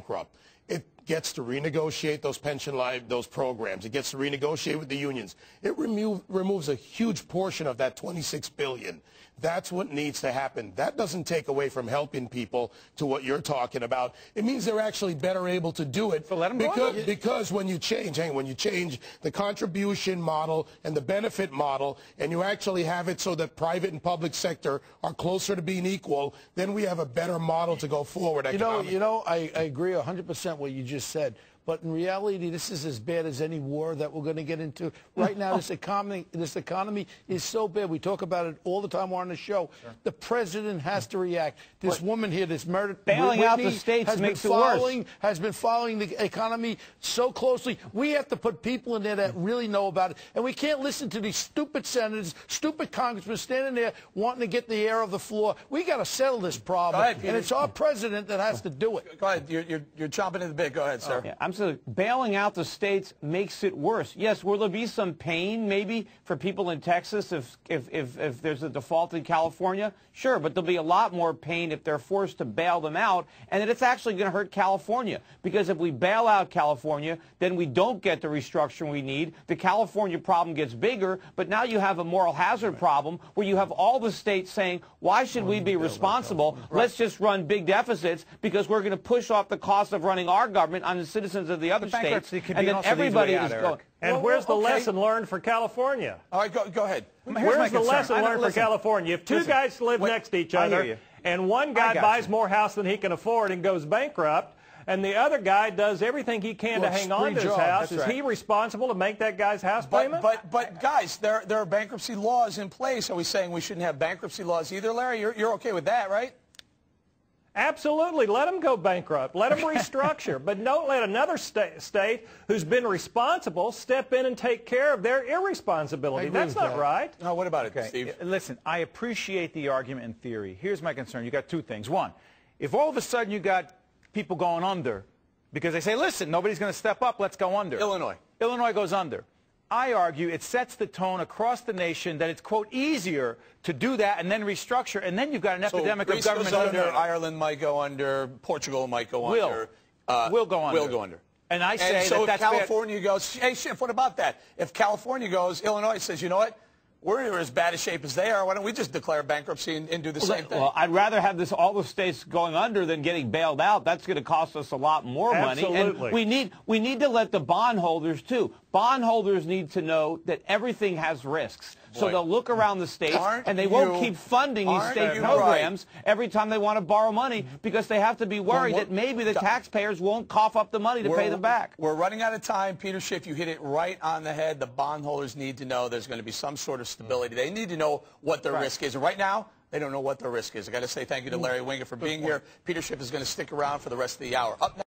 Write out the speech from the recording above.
bankrupt. It gets to renegotiate those those programs. It gets to renegotiate with the unions. It removes a huge portion of that $26 billion. That's what needs to happen. That doesn't take away from helping people to what you're talking about. It means they're actually better able to do it. So let them go. Because when you change, when you change the contribution model and the benefit model, and you actually have it so that private and public sector are closer to being equal, then we have a better model to go forward. I agree 100% what you just said. But in reality, this is as bad as any war that we're going to get into. Right now, this economy is so bad. We talk about it all the time on the show. Sure. The president has to react. This woman here, this murder, bailing out the states makes it worse. Has been following the economy so closely. We have to put people in there that really know about it. And we can't listen to these stupid senators, stupid congressmen standing there wanting to get the air of the floor. We got to settle this problem. Go ahead, Peter. And it's our president that has to do it. Go ahead. You're chomping at the bit. Go ahead, sir. Yeah, bailing out the states makes it worse. Yes, will there be some pain maybe for people in Texas if there's a default in California? Sure, but there'll be a lot more pain if they're forced to bail them out, and that it's actually going to hurt California. Because if we bail out California, then we don't get the restructuring we need. The California problem gets bigger, but now you have a moral hazard problem where you have all the states saying, why should we be responsible? Let's just run big deficits because we're going to push off the cost of running our government on the citizens of the other states, and then everybody is going. And where's the lesson learned for California? All right, go ahead. Where's the lesson learned for California? If two guys live next to each other, and one guy buys more house than he can afford and goes bankrupt, and the other guy does everything he can to hang on to his house, is he responsible to make that guy's house payment? But guys, there are bankruptcy laws in place. Are we saying we shouldn't have bankruptcy laws either, Larry? You're okay with that, right? Absolutely. Let them go bankrupt. Let them restructure. But don't let another state who's been responsible step in and take care of their irresponsibility. That's not right. No, what about it, Steve? Listen, I appreciate the argument in theory. Here's my concern. You got two things. One, if all of a sudden you got people going under because they say, listen, nobody's going to step up, let's go under. Illinois goes under. I argue it sets the tone across the nation that it's, quote, easier to do that and then restructure, and then you've got an epidemic of government under. Ireland might go under. Portugal might go under. Will go under. Will go under. And I say so that's if California goes, hey, Schiff, what about that? If California goes, Illinois says, you know what? We're in as bad a shape as they are. Why don't we just declare bankruptcy and do the same thing? Well, I'd rather have all the states going under than getting bailed out. That's going to cost us a lot more money. Absolutely. And we need to let the bondholders, too. Bondholders need to know that everything has risks. So they'll look around the states, and they won't keep funding these state programs every time they want to borrow money because they have to be worried that maybe the taxpayers won't cough up the money to pay them back. We're running out of time. Peter Schiff, you hit it right on the head. The bondholders need to know there's going to be some sort of stability. They need to know what their risk is. And right now, they don't know what their risk is. I got to say thank you to Larry Winget for being here. Peter Schiff is going to stick around for the rest of the hour. Up next.